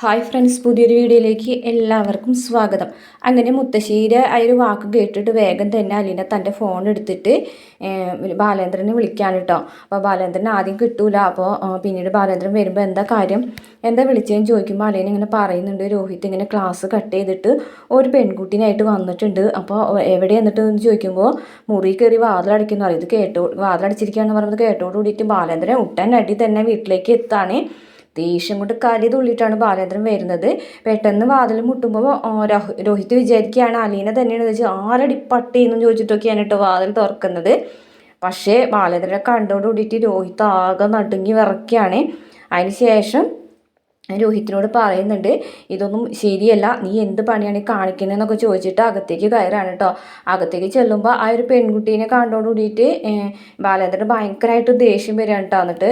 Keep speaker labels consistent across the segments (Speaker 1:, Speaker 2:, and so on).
Speaker 1: Hi friends, പുതിയൊരു വീഡിയോയിലേക്ക് എല്ലാവർക്കും സ്വാഗതം. അങ്ങനെ മുത്തശ്ശീരെ ആ ഒരു വാക്ക് കേട്ടിട്ട് വേഗം തന്നെ അലീന തൻ്റെ ഫോൺ എടുത്തിട്ട് ബാലേന്ദ്രനെ വിളിക്കാണ് കേട്ടോ. അപ്പോൾ ബാലേന്ദ്രൻ ആദ്യം കിട്ടൂല. അപ്പോൾ പിന്നീട് ബാലേന്ദ്രൻ വരുമ്പോൾ എന്താ കാര്യം, എന്താ വിളിച്ചതെന്ന് ചോദിക്കുമ്പോൾ അലീന ഇങ്ങനെ പറയുന്നുണ്ട്, രോഹിത് ഇങ്ങനെ ക്ലാസ് കട്ട് ചെയ്തിട്ട് ഒരു പെൺകുട്ടീനായിട്ട് വന്നിട്ടുണ്ട്. അപ്പോൾ എവിടെ എന്നിട്ട് എന്ന് ചോദിക്കുമ്പോൾ മുറി കയറി വാതിലടയ്ക്കുന്നു പറയും. ഇത് വാതിലടച്ചിരിക്കുകയെന്ന് പറയുന്നത് കേട്ടോട് കൂടിയിട്ട് ബാലേന്ദ്രൻ ഉടനടി തന്നെ വീട്ടിലേക്ക് എത്താണ്. ദേഷ്യം കൊണ്ട് കലി തുള്ളിയിട്ടാണ് ബാലേന്ദ്രൻ വരുന്നത്. പെട്ടെന്ന് വാതിൽ മുട്ടുമ്പോൾ രോഹിത് വിചാരിക്കുകയാണ് അലീന തന്നെയാണ് വെച്ച് ആരടി പട്ടി എന്നും ചോദിച്ചിട്ടൊക്കെയാണ് കേട്ടോ വാതിൽ തുറക്കുന്നത്. പക്ഷേ ബാലേന്ദ്രനെ കണ്ടോട് കൂടിയിട്ട് രോഹിത് ആകെ നടുങ്ങി വിറയ്ക്കുകയാണ്. അതിന് ശേഷം രോഹിത്തിനോട് പറയുന്നുണ്ട്, ഇതൊന്നും ശരിയല്ല, നീ എന്ത് പണിയാണ് കാണിക്കുന്നതെന്നൊക്കെ ചോദിച്ചിട്ട് അകത്തേക്ക് കയറാണ് കേട്ടോ. അകത്തേക്ക് ചെല്ലുമ്പോൾ ആ ഒരു പെൺകുട്ടീനെ കണ്ടോട് കൂടിയിട്ട് ബാലേന്ദ്രന് ഭയങ്കരമായിട്ട് ദേഷ്യം വരികയാണ് കേട്ടോ. എന്നിട്ട്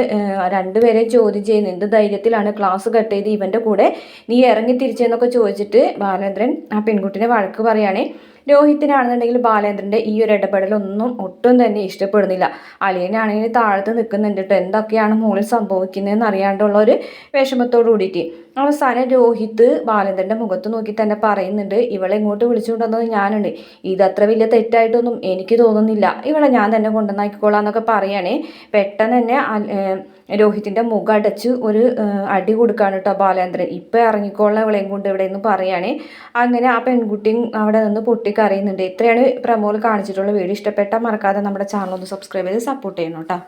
Speaker 1: രണ്ടുപേരെ ചോദ്യം ചെയ്യുന്നു, എന്ത് ധൈര്യത്തിലാണ് ക്ലാസ് കട്ട് ചെയ്ത് ഇവൻ്റെ കൂടെ നീ ഇറങ്ങി തിരിച്ചെന്നൊക്കെ ചോദിച്ചിട്ട് ബാലേന്ദ്രൻ ആ പെൺകുട്ടീനെ വഴക്ക് പറയുകയാണ്. രോഹിത്തിനാണെന്നുണ്ടെങ്കിൽ ബാലേന്ദ്രൻ്റെ ഈ ഒരു ഇടപെടലൊന്നും ഒട്ടും തന്നെ ഇഷ്ടപ്പെടുന്നില്ല. അലീനാണെങ്കിൽ താഴത്ത് നിൽക്കുന്നുണ്ട് കേട്ടോ, എന്തൊക്കെയാണ് മുകളിൽ സംഭവിക്കുന്നതെന്ന് അറിയാണ്ടുള്ള ഒരു വിഷമത്തോടു കൂടിയിട്ട്. അവസാനം രോഹിത് ബാലേന്ദ്രൻ്റെ മുഖത്ത് നോക്കി തന്നെ പറയുന്നുണ്ട്, ഇവളെ ഇങ്ങോട്ട് വിളിച്ചുകൊണ്ടുവന്നത് ഞാനുണ്ട്, ഇതത്ര വലിയ തെറ്റായിട്ടൊന്നും എനിക്ക് തോന്നുന്നില്ല, ഇവളെ ഞാൻ തന്നെ കൊണ്ടുവന്നാക്കിക്കോളാം എന്നൊക്കെ പറയുകയാണേ. പെട്ടെന്ന് തന്നെ രോഹിത്തിൻ്റെ മുഖം അടച്ച് ഒരു അടി കൊടുക്കുകയാണ് കേട്ടോ ബാലേന്ദ്രൻ. ഇപ്പം ഇറങ്ങിക്കോളാം ഇവളെയും കൊണ്ട് ഇവിടെ നിന്ന് പറയുകയാണ്. അങ്ങനെ ആ പെൺകുട്ടിയും അവിടെ നിന്ന് പൊട്ടിക്കറിയുന്നുണ്ട്. ഇത്രയാണ് പ്രമോൾ കാണിച്ചിട്ടുള്ള വീഡിയോ. ഇഷ്ടപ്പെട്ടാൽ മറക്കാതെ നമ്മുടെ ചാനൽ ഒന്ന് സബ്സ്ക്രൈബ് ചെയ്ത് സപ്പോർട്ട് ചെയ്യണം കേട്ടോ.